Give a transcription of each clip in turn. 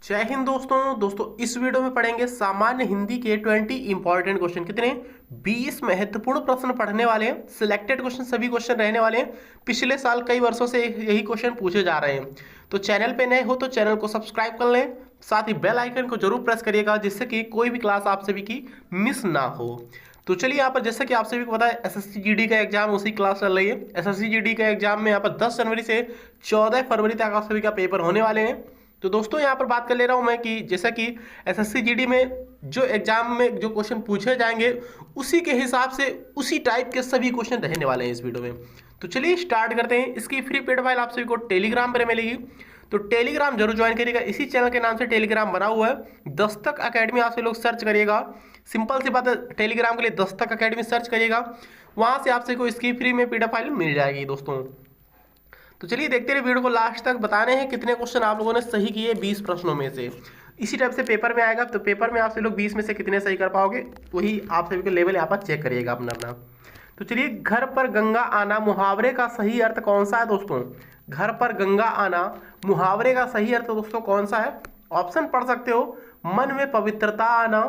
जय हिंद दोस्तों इस वीडियो में पढ़ेंगे सामान्य हिंदी के 20 इंपॉर्टेंट क्वेश्चन। कितने? 20 महत्वपूर्ण प्रश्न पढ़ने वाले हैं। सिलेक्टेड क्वेश्चन सभी क्वेश्चन रहने वाले हैं। पिछले साल कई वर्षों से यही क्वेश्चन पूछे जा रहे हैं। तो चैनल पे नए हो तो चैनल को सब्सक्राइब कर लें, साथ ही बेल आइकन को जरूर प्रेस करिएगा जिससे कि कोई भी क्लास आप सभी की मिस ना हो। तो चलिए यहाँ पर जैसे कि आप सभी को पता है एसएससी जीडी का एग्जाम उसी क्लास चल रही है। एसएससी जीडी का एग्जाम में यहाँ पर 10 जनवरी से 14 फरवरी तक आप सभी का पेपर होने वाले हैं। तो दोस्तों यहाँ पर बात कर ले रहा हूँ मैं कि जैसा कि एसएससी जीडी में जो एग्जाम में जो क्वेश्चन पूछे जाएंगे उसी के हिसाब से उसी टाइप के सभी क्वेश्चन रहने वाले हैं इस वीडियो में। तो चलिए स्टार्ट करते हैं। इसकी फ्री पेड फाइल आप सभी को टेलीग्राम पर मिलेगी, तो टेलीग्राम जरूर ज्वाइन करिएगा। इसी चैनल के नाम से टेलीग्राम बना हुआ है, दस्तक अकेडमी आप सभी लोग सर्च करिएगा। सिंपल सी बात है, टेलीग्राम के लिए दस्तक अकेडमी सर्च करिएगा, वहां से आप सभी को इसकी फ्री में पीडीएफ फाइल मिल जाएगी दोस्तों। तो चलिए देखते रहिए वीडियो को लास्ट तक। बताने हैं कितने क्वेश्चन आप लोगों ने सही किए 20 प्रश्नों में से। इसी टाइप से पेपर में आएगा, तो पेपर में आप सभी लोग 20 में से कितने सही कर पाओगे वही आप सभी को लेवल यहाँ पर चेक करिएगा अपना अपना। तो चलिए, घर पर गंगा आना मुहावरे का सही अर्थ कौन सा है दोस्तों? घर पर गंगा आना मुहावरे का सही अर्थ दोस्तों कौन सा है? ऑप्शन पढ़ सकते हो। मन में पवित्रता आना,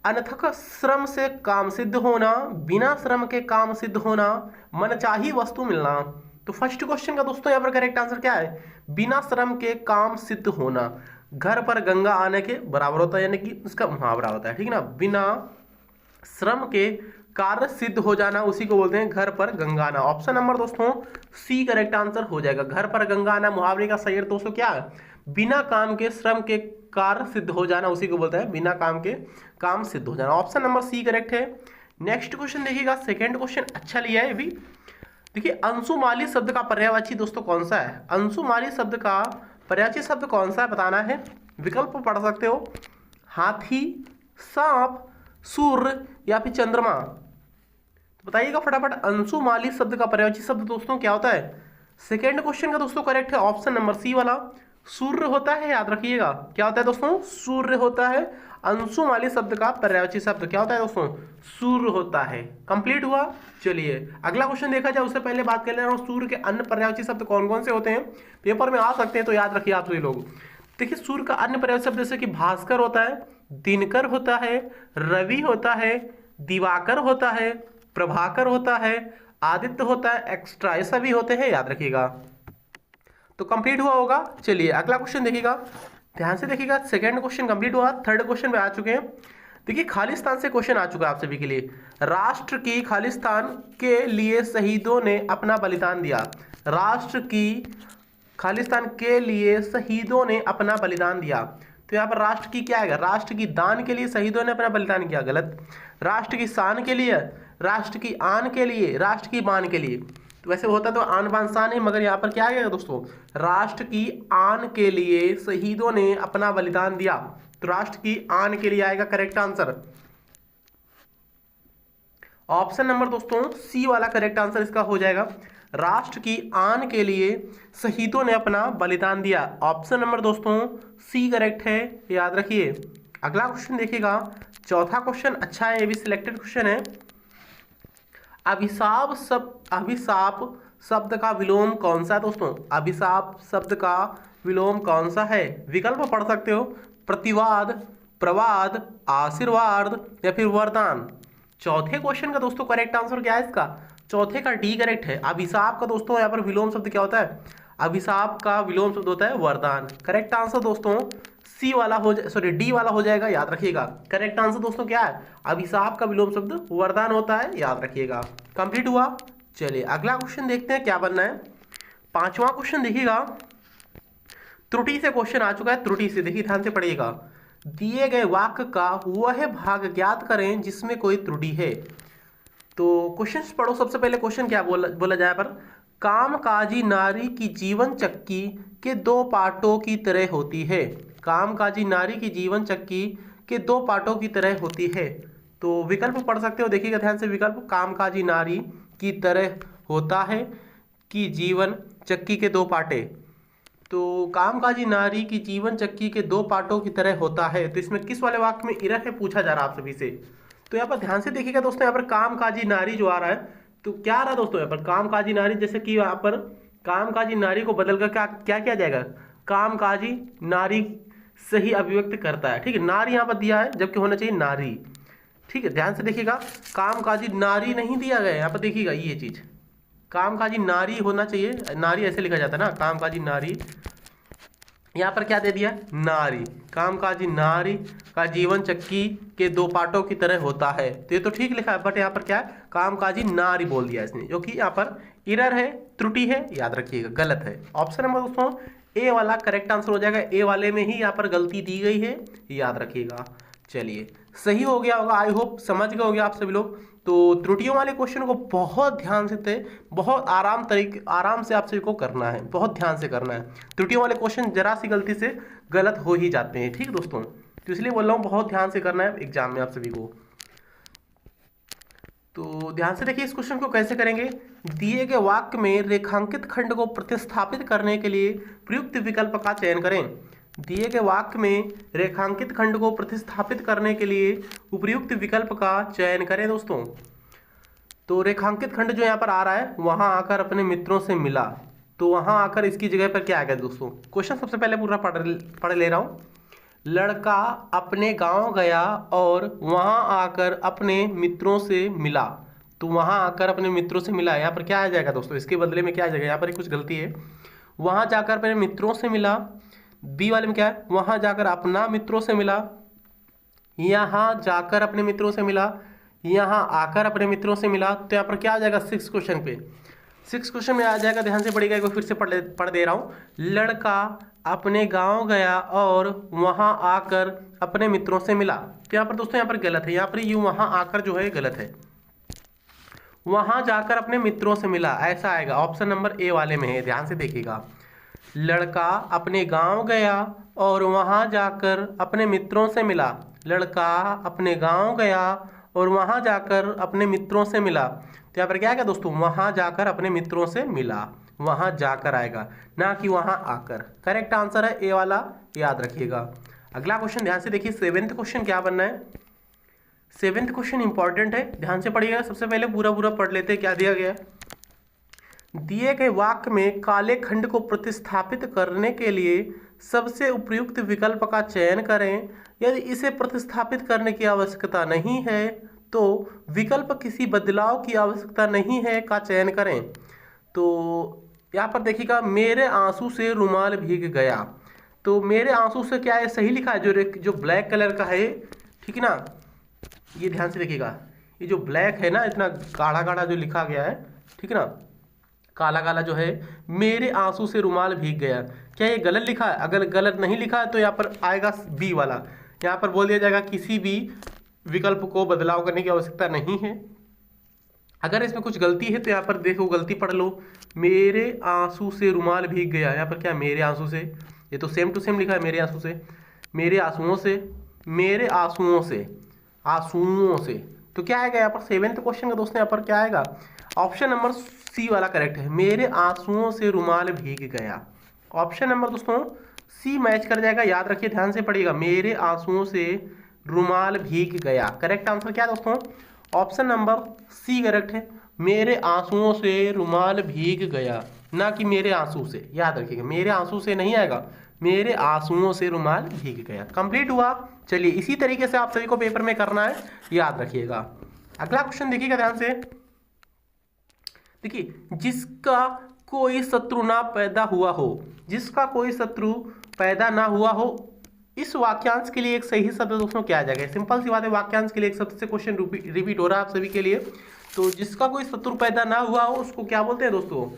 अनथक श्रम से काम सिद्ध होना, बिना श्रम के काम सिद्ध होना, मनचाही वस्तु मिलना। तो फर्स्ट क्वेश्चन का दोस्तों यहाँ पर करेक्ट आंसर क्या है? बिना श्रम के काम सिद्ध होना। घर पर गंगा आने के बराबर होता है, यानी कि उसका मुहावरा होता है, ठीक है ना। बिना श्रम के कार्य सिद्ध हो जाना उसी को बोलते हैं घर पर गंगा आना। ऑप्शन नंबर दोस्तों सी करेक्ट आंसर हो जाएगा। घर पर गंगा आना मुहावरे का सही अर्थ दोस्तों क्या है? बिना काम के श्रम के कार्य सिद्ध हो जाना उसी को बोलते हैं बिना काम के काम सिद्ध हो जाना। ऑप्शन नंबर सी करेक्ट है। नेक्स्ट क्वेश्चन देखिएगा, सेकेंड क्वेश्चन अच्छा लिया है अभी। देखिए, अंशुमाली शब्द का पर्यायवाची दोस्तों कौन सा है? अंशुमाली शब्द का पर्यायवाची शब्द कौन सा है बताना है। विकल्प पढ़ सकते हो, हाथी, सांप, सूर्य या फिर चंद्रमा। तो बताइएगा फटाफट, अंशुमाली शब्द का पर्यायवाची शब्द दोस्तों क्या होता है? सेकेंड क्वेश्चन का दोस्तों करेक्ट है ऑप्शन नंबर सी वाला, सूर्य होता है। याद रखिएगा क्या होता है दोस्तों? सूर्य होता है। अंशुमाली शब्द का पर्यायवाची शब्द क्या होता है दोस्तों? सूर्य होता है। कंप्लीट हुआ। चलिए अगला क्वेश्चन देखा जाए, उससे पहले बात कर ले रहा हूँ सूर्य के अन्य पर्यायवाची शब्द कौन कौन से होते हैं, पेपर में आ सकते हैं, तो याद रखिए आप सभी लोग। देखिए, सूर्य का अन्य पर्यायवाची शब्द जैसे कि भास्कर होता है, दिनकर होता है, रवि होता है, दिवाकर होता है, प्रभाकर होता है, आदित्य होता है, एक्स्ट्रा, ये सभी होते हैं, याद रखिएगा। तो कंप्लीट हुआ होगा। चलिए अगला क्वेश्चन देखिएगा, ध्यान से देखिएगा। सेकंड क्वेश्चन कंप्लीट हुआ, थर्ड क्वेश्चन पे आ चुके हैं। देखिए, खालिस्तान से क्वेश्चन आ चुका है आप सभी के लिए। राष्ट्र की खालिस्तान के लिए शहीदों ने अपना बलिदान दिया। राष्ट्र की खालिस्तान के लिए शहीदों ने अपना बलिदान दिया। तो यहाँ पर राष्ट्र की क्या है? राष्ट्र की दान के लिए शहीदों ने अपना बलिदान किया, गलत। राष्ट्र की शान के लिए, राष्ट्र की आन के लिए, राष्ट्र की बान के लिए। तो वैसे होता तो आन बान शान है, मगर यहाँ पर क्या है दोस्तों? राष्ट्र की आन के लिए शहीदों ने अपना बलिदान दिया। तो राष्ट्र की आन के लिए आएगा करेक्ट आंसर। ऑप्शन नंबर दोस्तों सी वाला करेक्ट आंसर इसका हो जाएगा। राष्ट्र की आन के लिए शहीदों ने अपना बलिदान दिया। ऑप्शन नंबर दोस्तों सी करेक्ट है, याद रखिए। अगला क्वेश्चन देखिएगा, चौथा क्वेश्चन अच्छा है, ये भी सिलेक्टेड क्वेश्चन है। अभिशाप शब्द का विलोम कौन सा है दोस्तों? अभिशाप शब्द का विलोम कौन सा है? विकल्प पढ़ सकते हो, प्रतिवाद, प्रवाद, आशीर्वाद या फिर वरदान। चौथे क्वेश्चन का दोस्तों करेक्ट आंसर क्या है इसका? चौथे का डी करेक्ट है। अभिशाप का दोस्तों यहाँ पर विलोम शब्द क्या होता है? अभिशाप का विलोम शब्द होता है वरदान। करेक्ट आंसर दोस्तों सी वाला हो जाए, सॉरी डी वाला हो जाएगा, याद रखिएगा। करेक्ट आंसर दोस्तों क्या है? अभिशाप का विलोम शब्द वरदान होता है, याद रखिएगा। कंप्लीट हुआ। चलिए अगला क्वेश्चन देखते हैं क्या बनना है। पांचवा क्वेश्चन देखिएगा, त्रुटि से क्वेश्चन आ चुका है। त्रुटि से देखिए, ध्यान से पढ़िएगा। दिए गए वाक्य का वह भाग ज्ञात करें जिसमें कोई त्रुटि है। तो क्वेश्चन पढ़ो। सबसे पहले क्वेश्चन क्या बोला जाए पर, कामकाजी नारी की जीवन चक्की के दो पार्टों की तरह होती है। कामकाजी नारी की जीवन चक्की के दो पार्टों की तरह होती है। तो विकल्प पढ़ सकते हो, देखिएगा ध्यान से विकल्प। कामकाजी नारी की तरह होता है कि जीवन चक्की के दो पार्टे। तो कामकाजी नारी की जीवन चक्की के दो पार्टों की तरह होता है, तो इसमें किस वाले वाक्य में इरर है पूछा जा रहा है आप सभी से। तो यहाँ पर ध्यान से देखिएगा दोस्तों, यहाँ पर कामकाजी नारी जो आ रहा है, तो क्या आ रहा है दोस्तों यहाँ पर? कामकाजी नारी, जैसे कि यहाँ पर कामकाजी नारी को बदलकर क्या क्या किया जाएगा? कामकाजी नारी सही अभिव्यक्त करता है। ठीक है, नारी यहाँ पर दिया है जबकि होना चाहिए नारी। ठीक है, ध्यान से देखिएगा, कामकाजी नारी नहीं दिया गया यहाँ पर, देखिएगा ये चीज, कामकाजी नारी होना चाहिए, नारी ऐसे लिखा जाता है ना, कामकाजी नारी, यहाँ पर क्या दे दिया, नारी। कामकाजी नारी का जीवन चक्की के दो पार्टों की तरह होता है, तो ये तो ठीक लिखा है, बट यहाँ पर क्या है, कामकाजी नारी बोल दिया इसने, जो कि यहाँ पर एरर है, त्रुटि है, याद रखिएगा, गलत है। ऑप्शन नंबर दोस्तों ए वाला करेक्ट आंसर हो जाएगा, ए वाले में ही यहाँ पर गलती दी गई है, याद रखिएगा। चलिए, सही हो गया होगा, आई होप समझ गए होंगे आप सभी लोग। तो त्रुटियों वाले क्वेश्चन को बहुत ध्यान से बहुत आराम से आप सभी को करना है, बहुत ध्यान से करना है। त्रुटियों वाले क्वेश्चन जरा सी गलती से गलत हो ही जाते हैं, ठीक दोस्तों, तो इसलिए बोल रहा हूँ बहुत ध्यान से करना है एग्जाम में आप सभी को। तो ध्यान से देखिए, इस क्वेश्चन को कैसे करेंगे। दिए गए वाक्य में रेखांकित खंड को प्रतिस्थापित करने के लिए प्रयुक्त विकल्प का चयन करें। दिए गए वाक्य में रेखांकित खंड को प्रतिस्थापित करने के लिए उपयुक्त विकल्प का चयन करें दोस्तों। तो रेखांकित खंड जो यहाँ पर आ रहा है, वहां आकर अपने मित्रों से मिला, तो वहां आकर इसकी जगह पर क्या आएगा दोस्तों। क्वेश्चन सबसे पहले पूरा पढ़ ले रहा हूं। लड़का अपने गांव गया और वहां आकर अपने मित्रों से मिला, तो वहां आकर अपने मित्रों से मिला, यहाँ पर क्या आ जाएगा दोस्तों, इसके बदले में क्या आ जाएगा, यहाँ पर कुछ गलती है। वहां जाकर अपने मित्रों से मिला, बी वाले में क्या है, वहां जाकर अपना मित्रों से मिला, यहां जाकर अपने मित्रों से मिला, यहां आकर अपने मित्रों से मिला, तो यहाँ पर क्या आ जाएगा, 6 क्वेश्चन पे, 6 क्वेश्चन में आ जाएगा। ध्यान से पढ़िएगा, एक बार फिर से पढ़ दे रहा हूं। लड़का अपने गांव गया और वहां आकर अपने मित्रों से मिला, तो यहाँ पर दोस्तों यहाँ पर गलत है, यहाँ पर ये वहां आकर जो है गलत है, वहां जाकर अपने मित्रों से मिला ऐसा आएगा। ऑप्शन नंबर ए वाले में है, ध्यान से देखिएगा। लड़का अपने गांव गया और वहां जाकर अपने मित्रों से मिला, लड़का अपने गांव गया और वहां जाकर अपने मित्रों से मिला, तो यहाँ पर क्या आएगा दोस्तों, वहां जाकर अपने मित्रों से मिला, वहां जाकर आएगा, ना कि वहां आकर। करेक्ट आंसर है ए वाला, याद रखिएगा। अगला क्वेश्चन ध्यान से देखिए, 7th क्वेश्चन क्या बनना है। 7th क्वेश्चन इंपॉर्टेंट है, ध्यान से पढ़िएगा। सबसे पहले पूरा पढ़ लेते हैं क्या दिया गया है। दिए गए वाक्य में काले खंड को प्रतिस्थापित करने के लिए सबसे उपयुक्त विकल्प का चयन करें। यदि इसे प्रतिस्थापित करने की आवश्यकता नहीं है तो विकल्प किसी बदलाव की आवश्यकता नहीं है का चयन करें। तो यहाँ पर देखिएगा, मेरे आंसू से रुमाल भीग गया, तो मेरे आंसू से क्या है, सही लिखा है, जो ब्लैक कलर का है, ठीक है ना, ये ध्यान से देखिएगा, ये जो ब्लैक है ना, इतना गाढ़ा गाढ़ा जो लिखा गया है, ठीक है ना, काला काला जो है, मेरे आंसू से रुमाल भीग गया, क्या ये गलत लिखा है। अगर गलत नहीं लिखा है तो यहाँ पर आएगा बी वाला, यहाँ पर बोल दिया जाएगा किसी भी विकल्प को बदलाव करने की आवश्यकता नहीं है। अगर इसमें कुछ गलती है तो यहाँ पर देखो, गलती पढ़ लो, मेरे आंसू से रुमाल भीग गया, यहाँ पर क्या, मेरे आंसू से, ये तो सेम टू सेम लिखा है, मेरे आंसू से, मेरे आंसुओं से, मेरे आंसुओं से, आंसुओं से, तो क्या आएगा यहाँ पर 7th क्वेश्चन का दोस्तों, यहाँ पर क्या आएगा, ऑप्शन नंबर सी वाला करेक्ट है, मेरे आंसुओं से रुमाल भीग गया। ऑप्शन नंबर दोस्तों सी मैच कर जाएगा, याद रखिए, ध्यान से पढ़िएगा, मेरे आंसुओं से रुमाल भीग गया। करेक्ट आंसर क्या है दोस्तों, ऑप्शन नंबर सी करेक्ट है, मेरे आंसुओं से रुमाल भीग गया, ना कि मेरे आंसू से, याद रखिएगा, मेरे आंसू से नहीं आएगा, मेरे आंसुओं से रुमाल भीग गया। कंप्लीट हुआ। चलिए, इसी तरीके से आप सभी को पेपर में करना है, याद रखिएगा। अगला क्वेश्चन देखिएगा ध्यान से, देखिए, जिसका कोई शत्रु ना पैदा हुआ हो, जिसका कोई शत्रु पैदा ना हुआ हो, इस वाक्यांश के लिए एक सही शब्द दोस्तों क्या आ जाएगा। सिंपल सी बात है, वाक्यांश के लिए एक शब्द से क्वेश्चन रिपीट हो रहा है आप सभी के लिए। तो जिसका कोई शत्रु पैदा ना हुआ हो उसको क्या बोलते हैं दोस्तों,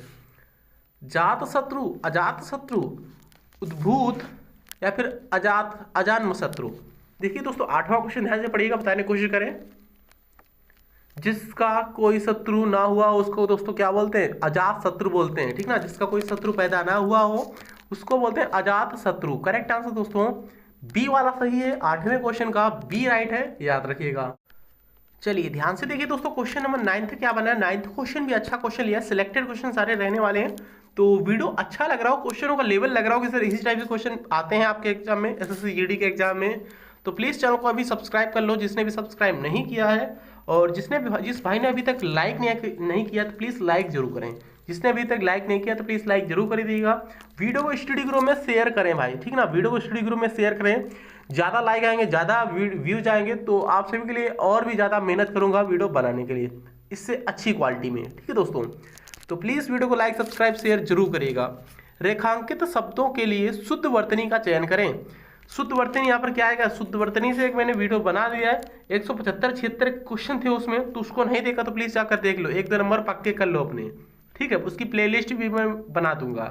जात शत्रु, अजात शत्रु, उद्भूत, या फिर अजान्म शत्रु। देखिए दोस्तों, 8वां क्वेश्चन ध्यान से पढ़िएगा, बताने की कोशिश करें। जिसका कोई शत्रु ना हुआ उसको दोस्तों क्या बोलते हैं, अजात शत्रु बोलते हैं, ठीक ना। जिसका कोई शत्रु पैदा ना हुआ हो उसको बोलते हैं अजात शत्रु। करेक्ट आंसर दोस्तों बी वाला सही है, 8वें क्वेश्चन का बी राइट है, याद रखिएगा। चलिए ध्यान से देखिए दोस्तों, क्वेश्चन नंबर 9 क्या बना है। 9th क्वेश्चन भी अच्छा क्वेश्चन लिया, सिलेक्टेड क्वेश्चन सारे रहने वाले हैं। तो वीडियो अच्छा लग रहा हो, क्वेश्चनों का लेवल लग रहा हो कि सर इसी टाइप के क्वेश्चन आते हैं आपके एग्जाम में, एसएससी जीडी के एग्जाम में, तो प्लीज़ चैनल को अभी सब्सक्राइब कर लो जिसने भी सब्सक्राइब नहीं किया है, और जिस भाई ने अभी तक लाइक नहीं किया तो प्लीज़ लाइक जरूर करें, जिसने अभी तक लाइक नहीं किया तो प्लीज़ लाइक जरूर कर दीजिएगा। वीडियो को स्टडी ग्रुप में शेयर करें भाई, ठीक ना, वीडियो को स्टडी ग्रुप में शेयर करें। ज़्यादा लाइक आएंगे, ज़्यादा व्यूज आएंगे तो आप सभी के लिए और भी ज़्यादा मेहनत करूँगा वीडियो बनाने के लिए, इससे अच्छी क्वालिटी में, ठीक है दोस्तों। तो प्लीज़ वीडियो को लाइक सब्सक्राइब शेयर जरूर करिएगा। रेखांकित शब्दों के लिए शुद्ध वर्तनी का चयन करें। शुद्ध वर्तनी यहाँ पर क्या आएगा, शुद्ध वर्तनी से एक मैंने वीडियो बना दिया है, 175-76 क्वेश्चन थे उसमें, तो उसको नहीं देखा तो प्लीज़ जाकर देख लो, 1-2 नंबर पक्के कर लो अपने, ठीक है। उसकी प्लेलिस्ट भी मैं बना दूंगा,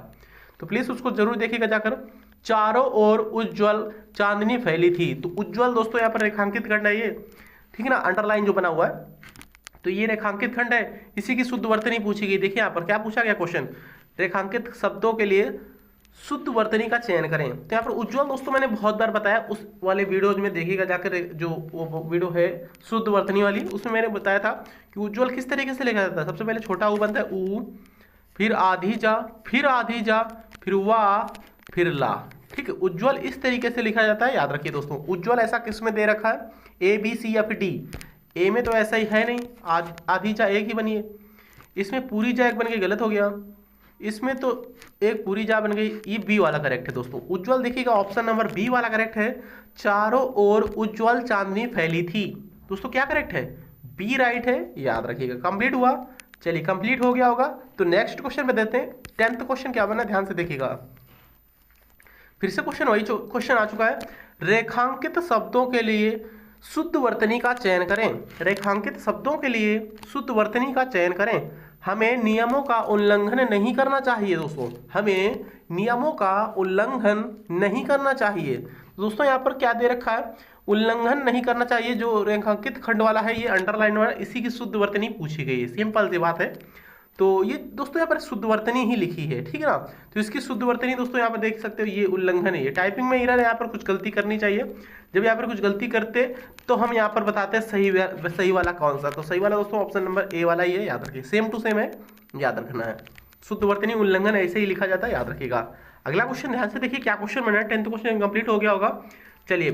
तो प्लीज़ उसको जरूर देखिएगा जाकर। चारों ओर उज्ज्वल चांदनी फैली थी, तो उज्ज्वल दोस्तों यहाँ पर रेखांकित खंड है ये, ठीक है ना, अंडरलाइन जो बना हुआ है, तो ये रेखांकित खंड है, इसी की शुद्ध वर्तनी पूछी गई। देखिए यहाँ पर क्या पूछा गया क्वेश्चन, रेखांकित शब्दों के लिए शुद्ध वर्तनी का चयन करें। तो यहाँ पर उज्ज्वल दोस्तों मैंने बहुत बार बताया, उस वाले वीडियोज में देखिएगा जाकर, जो वो वीडियो है शुद्ध वर्तनी वाली, उसमें मैंने बताया था कि उज्ज्वल किस तरीके से लिखा जाता है। सबसे पहले छोटा ऊ बनता है ऊ, फिर आधी जा, फिर आधी जा, फिर वाह, फिर ला, ठीक है। उज्ज्वल इस तरीके से लिखा जाता है, याद रखिए दोस्तों। उज्ज्वल ऐसा किस में दे रखा है, ए बी सी या फिर डी। ए में तो ऐसा ही है नहीं, आधी जा एक ही बनी है, इसमें पूरी जा एक बन के गलत हो गया, इसमें तो एक पूरी जा बन गई, ये बी वाला करेक्ट है दोस्तों। उज्ज्वल देखिएगा ऑप्शन नंबर बी वाला करेक्ट है, चारों ओर उज्ज्वल चांदनी फैली थी। दोस्तों क्या करेक्ट है, बी राइट है, याद रखिएगा। कंप्लीट हुआ, चलिए कंप्लीट हो गया होगा, तो नेक्स्ट क्वेश्चन पे देते हैं। 10th क्वेश्चन क्या बना, ध्यान से देखिएगा, फिर से क्वेश्चन वही क्वेश्चन आ चुका है। रेखांकित शब्दों के लिए शुद्ध वर्तनी का चयन करें। रेखांकित शब्दों के लिए शुद्ध वर्तनी का चयन करें। हमें नियमों का उल्लंघन नहीं करना चाहिए दोस्तों, हमें नियमों का उल्लंघन नहीं करना चाहिए। दोस्तों यहाँ पर क्या दे रखा है, उल्लंघन नहीं करना चाहिए, जो रेखांकित खंड वाला है, ये अंडरलाइन वाला, इसी की शुद्ध वर्तनी पूछी गई है, सिंपल सी बात है। तो ये दोस्तों यहाँ पर शुद्ध वर्तनी ही लिखी है, ठीक है ना। तो इसकी शुद्ध वर्तनी दोस्तों यहाँ पर देख सकते हो, ये उल्लंघन है, ये टाइपिंग में एरर है, यहाँ पर कुछ गलती करनी चाहिए। जब यहाँ पर कुछ गलती करते तो हम यहाँ पर बताते हैं सही वाला कौन सा। तो सही वाला दोस्तों ऑप्शन नंबर ए वाला ही है, याद रखिए, सेम टू सेम है, याद रखना है। शुद्ध वर्तनी उल्लंघन ऐसे ही लिखा जाता है, याद रखिएगा। अगला क्वेश्चन ध्यान से देखिए, क्या क्वेश्चन बना है, 10th क्वेश्चन कंप्लीट हो गया होगा। चलिए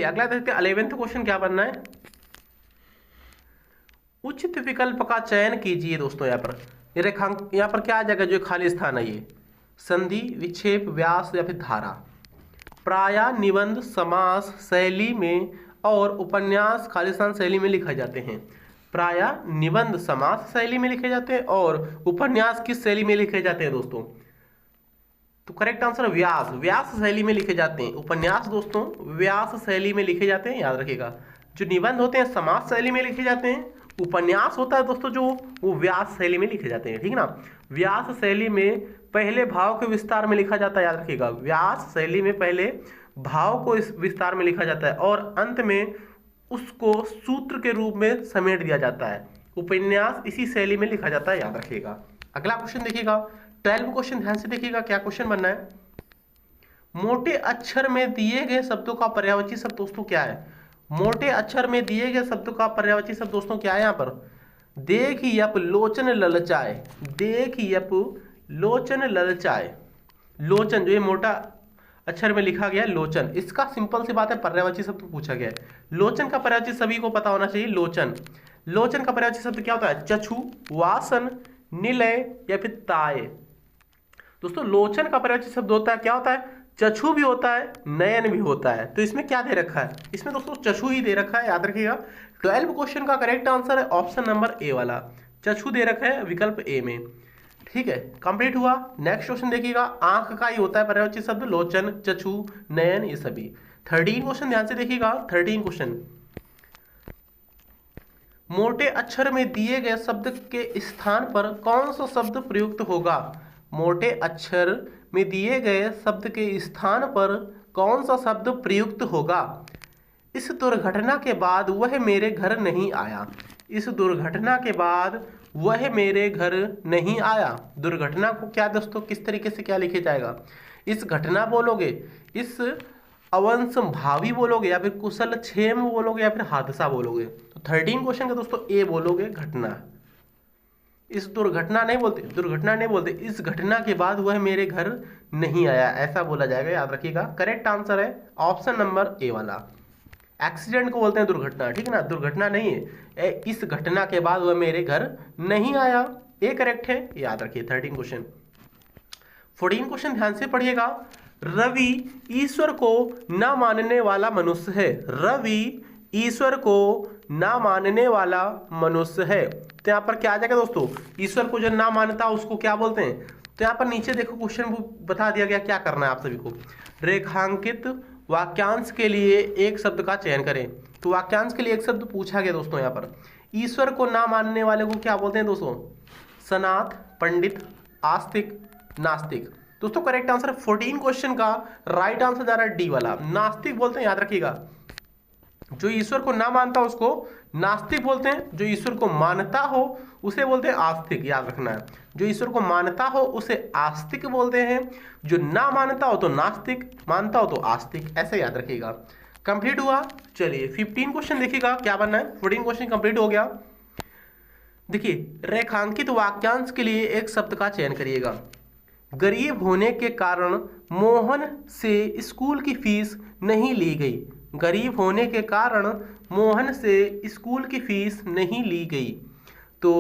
अगला देखते हैं, 11th क्वेश्चन क्या बनना है। उचित विकल्प का चयन कीजिए। दोस्तों यहाँ पर ये रेखांक, यहाँ पर क्या आ जाएगा, जो खाली स्थान है, ये संधि, विक्षेप, व्यास या फिर धारा। प्रायः निबंध समास शैली में और उपन्यास खाली स्थान शैली में लिखे जाते हैं। प्रायः निबंध समास शैली में लिखे जाते हैं और उपन्यास किस शैली में लिखे जाते हैं दोस्तों, तो करेक्ट आंसर व्यास, व्यास शैली में लिखे जाते हैं। उपन्यास दोस्तों व्यास शैली में लिखे जाते हैं, याद रखिएगा। जो निबंध होते हैं समास शैली में लिखे जाते हैं, उपन्यास होता है दोस्तों जो, वो व्यास शैली में लिखे जाते हैं, ठीक है ना। व्यास शैली में पहले भाव के विस्तार में लिखा जाता है, याद रखिएगा। व्यास शैली में पहले भाव को इस विस्तार में लिखा जाता है और अंत में उसको सूत्र के रूप में समेट दिया जाता है। उपन्यास इसी शैली में लिखा जाता है, याद रखिएगा। अगला क्वेश्चन देखिएगा, 12 क्वेश्चन ध्यान से देखिएगा, क्या क्वेश्चन बनना है। मोटे अक्षर में दिए गए शब्दों का पर्यायवाची शब्द दोस्तों क्या है। मोटे अक्षर में दिए गए शब्दों का पर्यायवाची शब्द दोस्तों क्या है यहाँ पर, देख यप लोचन ललचाए, देख यप लोचन ललचाए। लोचन जो ये मोटा अक्षर में लिखा गया है लोचन, इसका सिंपल सी बात है पर्यायवाची शब्द पूछा गया है। लोचन का पर्यायवाची सभी को पता होना चाहिए, लोचन। लोचन का पर्यायवाची शब्द क्या होता है, चक्षु, वासन, निलय या फिर ताय। दोस्तों लोचन का पर्यायवाची शब्द होता है, क्या होता है, चक्षु भी होता है, नयन भी होता है। तो इसमें क्या दे रखा है, इसमें दोस्तों चक्षु ही दे रखा है, याद रखिएगा। 12 क्वेश्चन का करेक्ट आंसर है ऑप्शन नंबर ए वाला, चक्षु दे रखा है विकल्प ए में, ठीक है। कंप्लीट हुआ। नेक्स्ट क्वेश्चन देखिएगा, आंख का ही होता है पर्यायवाची शब्द, लोचन, चक्षु, नयन, ये सभी। 13 क्वेश्चन ध्यान से देखिएगा, 13 क्वेश्चन, मोटे अक्षर में दिए गए शब्द के स्थान पर कौन सा शब्द प्रयुक्त होगा। मोटे अक्षर में दिए गए शब्द के स्थान पर कौन सा शब्द प्रयुक्त होगा। इस दुर्घटना के बाद वह मेरे घर नहीं आया। इस दुर्घटना के बाद वह मेरे घर नहीं आया। दुर्घटना को क्या दोस्तों किस तरीके से क्या लिखे जाएगा, इस घटना बोलोगे, इस अवंशभावी बोलोगे या फिर कुशल क्षेम बोलोगे या फिर हादसा बोलोगे। तो 13 क्वेश्चन का दोस्तों ए बोलोगे, घटना। इस दुर्घटना नहीं बोलते, दुर्घटना नहीं बोलते, इस घटना के बाद वह मेरे घर नहीं आया, ऐसा बोला जाएगा, याद रखिएगा। करेक्ट आंसर है ऑप्शन नंबर ए वाला। एक्सीडेंट को बोलते हैं दुर्घटना, ठीक है ना, दुर्घटना नहीं है, इस घटना के बाद वह मेरे घर नहीं आया, ये करेक्ट है, याद रखिए। 13 क्वेश्चन। 14 क्वेश्चन ध्यान से पढ़िएगा। रवि ईश्वर को न मानने वाला मनुष्य है। रवि ईश्वर को न मानने वाला मनुष्य है। तो यहाँ पर क्या आ जाएगा दोस्तों, ईश्वर को जो ना मानता उसको क्या बोलते हैं। तो यहाँ पर नीचे देखो क्वेश्चन बता दिया गया, क्या करना है आप सभी को। रेखांकित वाक्यांश के लिए एक शब्द का चयन करें। तो वाक्यांश के लिए एक शब्द पूछा गया दोस्तों। यहाँ पर ईश्वर को ना मानने वाले को क्या बोलते हैं दोस्तों, सनाथ, पंडित, आस्तिक, नास्तिक। दोस्तों करेक्ट आंसर 14 क्वेश्चन का राइट आंसर जा रहा है डी वाला, नास्तिक बोलते हैं, याद रखिएगा। जो ईश्वर को ना मानता उसको नास्तिक बोलते हैं, जो ईश्वर को मानता हो उसे बोलते हैं आस्तिक, याद रखना है। जो ईश्वर को मानता हो उसे आस्तिक बोलते हैं, जो ना मानता हो तो नास्तिक, मानता हो तो आस्तिक, ऐसे याद रखिएगा। कंप्लीट हुआ। चलिए 15 क्वेश्चन देखिएगा क्या बनना है। 14 क्वेश्चन कंप्लीट हो गया। देखिए रेखांकित वाक्यांश के लिए एक शब्द का चयन करिएगा। गरीब होने के कारण मोहन से स्कूल की फीस नहीं ली गई। गरीब होने के कारण मोहन से स्कूल की फीस नहीं ली गई। तो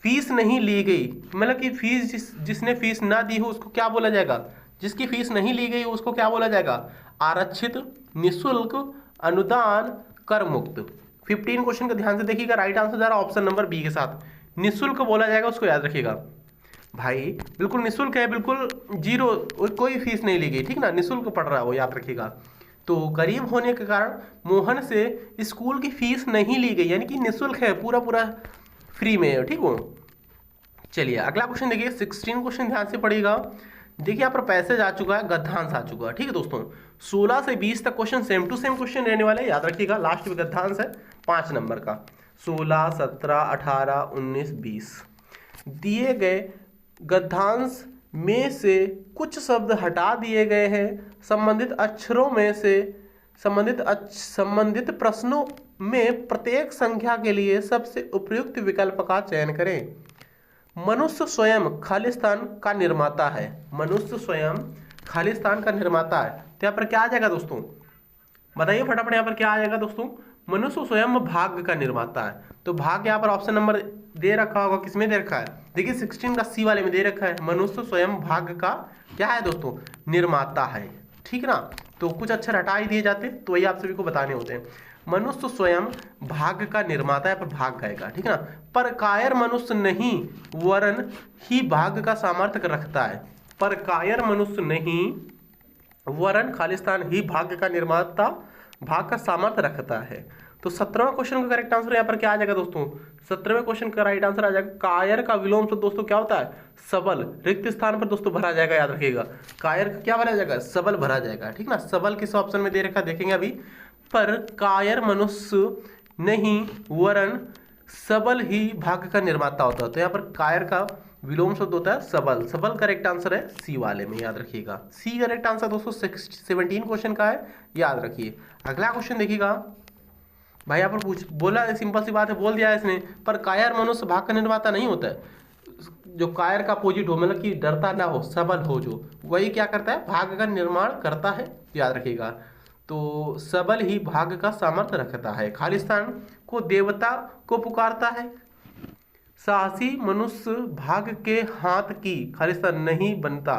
फीस नहीं ली गई मतलब कि फीस जिसने फीस ना दी हो उसको क्या बोला जाएगा, जिसकी फीस नहीं ली गई उसको क्या बोला जाएगा, आरक्षित, निःशुल्क, अनुदान, कर मुक्त। 15 क्वेश्चन का ध्यान से देखिएगा। राइट आंसर जा रहा है ऑप्शन नंबर बी के साथ, निःशुल्क बोला जाएगा, उसको याद रखिएगा भाई। बिल्कुल निःशुल्क है, बिल्कुल जीरो, कोई फीस नहीं ली गई, ठीक ना, निःशुल्क पढ़ रहा है वो, याद रखिएगा। तो गरीब होने के कारण मोहन से स्कूल की फीस नहीं ली गई, यानी कि निःशुल्क है, पूरा पूरा फ्री में है, ठीक हो। चलिए अगला क्वेश्चन देखिए। 16 क्वेश्चन ध्यान से पढ़िएगा। देखिए यहाँ पर पैसेज आ चुका है, गद्यांश आ चुका है, ठीक है दोस्तों। 16 से 20 तक question same to same question रहने वाले, याद रखिएगा। लास्ट में गद्यांश है 5 नंबर का। 16, 17, 18, 19, 20 दिए गए गद्यांश में से कुछ शब्द हटा दिए गए हैं। संबंधित अक्षरों में से संबंधित प्रश्नों में प्रत्येक संख्या के लिए सबसे उपयुक्त विकल्प का चयन करें। मनुष्य स्वयं खालिस्तान का निर्माता है। मनुष्य स्वयं खालिस्तान का निर्माता है। तो यहाँ पर क्या आ जाएगा दोस्तों, बताइए फटाफट। यहाँ पर क्या आ जाएगा दोस्तों, मनुष्य स्वयं भाग्य का निर्माता है। तो भाग्य यहाँ पर ऑप्शन नंबर दे रखा होगा, किसमें दे रखा है, देखिए 16 का सी वाले में दे रखा है। मनुष्य स्वयं भाग्य का क्या है दोस्तों, निर्माता है, ठीक ना। तो कुछ अक्षर हटा ही दिए जाते तो वही आप सभी को बताने होते हैं। मनुष्य स्वयं भाग्य का निर्माता है, पर भाग आएगा, ठीक ना। पर कायर मनुष्य नहीं वरन ही भाग्य का सामर्थ्य रखता है। पर कायर मनुष्य नहीं वरन खालिस्तान ही भाग्य का निर्माता, भाग का सामर्थ्य रखता है। तो 17वां क्वेश्चन का करेक्ट आंसर यहाँ पर क्या आ जाएगा दोस्तों, 17वें क्वेश्चन का राइट आंसर आ जाएगा कायर का विलोम शब्द दोस्तों क्या होता है, सबल। रिक्त स्थान पर दोस्तों भरा जाएगा, याद रखिएगा। कायर का क्या भरा जाएगा, सबल भरा जाएगा, ठीक ना। सबल किस ऑप्शन में दे रखा देखेंगे अभी। पर कायर मनुष्य नहीं वरन सबल ही भाग्य का निर्माता होता है। तो यहाँ पर कायर का विलोम शब्द होता है सबल। सबल करेक्ट आंसर है सी वाले में, याद रखिएगा। सी करेक्ट आंसर दोस्तों 17 क्वेश्चन का है, याद रखिए। अगला क्वेश्चन देखिएगा भाई। यहाँ पर बोला है, सिंपल सी बात है, बोल दिया है इसने। पर कायर मनुष्य भाग का निर्माता नहीं होता है। जो कायर का अपोजिट हो, मतलब कि डरता ना हो, सबल हो, जो वही क्या करता है, भाग्य का निर्माण करता है, याद रखिएगा। तो सबल ही भाग्य का सामर्थ्य रखता है। खालिस्तान को देवता को पुकारता है। साहसी मनुष्य भाग्य के हाथ की खालिस्तान नहीं बनता।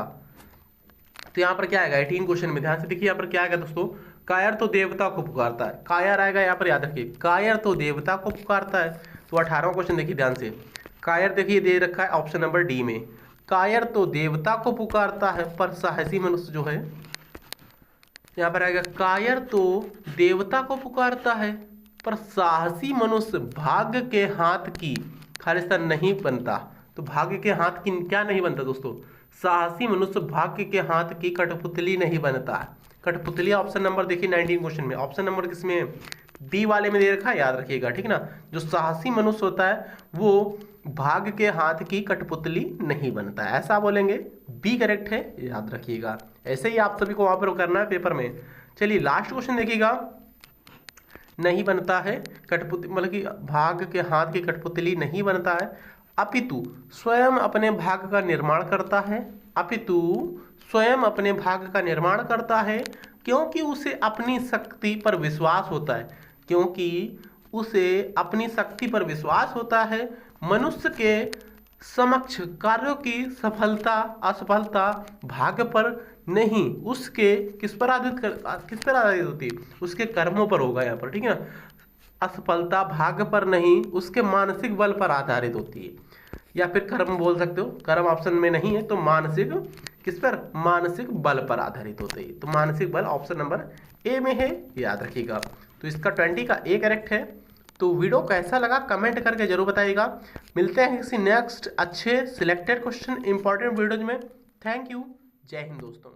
तो यहाँ पर क्या आएगा 18 क्वेश्चन में, ध्यान से देखिए। यहाँ पर क्या आएगा दोस्तों, कायर तो देवता को पुकारता है, कायर आएगा यहाँ पर, याद रखिए। कायर तो देवता को पुकारता है। तो 18वां क्वेश्चन देखिए ध्यान से। कायर देखिए दे रखा है ऑप्शन नंबर डी में। कायर तो देवता को पुकारता है, पर साहसी मनुष्य जो है, यहाँ पर आएगा कायर तो देवता को पुकारता है, पर साहसी मनुष्य भाग्य के हाथ की खालिस्तान नहीं बनता। तो भाग्य के हाथ की क्या नहीं बनता दोस्तों, साहसी मनुष्य भाग्य के हाथ की कठपुतली नहीं बनता। कठपुतली ऑप्शन नंबर देखिए 19 क्वेश्चन में। ऑप्शन नंबर किसमें, बी वाले में दे रखा है, याद रखिएगा, ठीक ना। जो साहसी मनुष्य होता है वो भाग्य के हाथ की कठपुतली नहीं बनता है, ऐसा बोलेंगे। बी करेक्ट है, याद रखिएगा। ऐसे ही आप सभी को वहां पर करना है पेपर में। चलिए लास्ट क्वेश्चन देखिएगा। नहीं बनता है कठपुतली, मतलब कि भाग्य के हाथ की कठपुतली नहीं बनता है, अपितु स्वयं अपने भाग्य का निर्माण करता है। अपितु स्वयं अपने भाग्य का निर्माण करता है, क्योंकि उसे अपनी शक्ति पर विश्वास होता है, क्योंकि उसे अपनी शक्ति पर विश्वास होता है। मनुष्य के समक्ष कार्यों की सफलता असफलता भाग्य पर नहीं, उसके किस पर आधारित होती है, उसके कर्मों पर होगा यहाँ पर, ठीक है ना। असफलता भाग्य पर नहीं, उसके मानसिक बल पर आधारित होती है, या फिर कर्म बोल सकते हो। कर्म ऑप्शन में नहीं है तो मानसिक, किस पर, मानसिक बल पर आधारित होते हैं। तो मानसिक बल ऑप्शन नंबर ए में है, याद रखिएगा। तो इसका 20 का ए करेक्ट है। तो वीडियो कैसा लगा कमेंट करके जरूर बताइएगा। मिलते हैं किसी नेक्स्ट अच्छे सिलेक्टेड क्वेश्चन इंपॉर्टेंट वीडियोज में। Thank you. जय हिंद दोस्तों।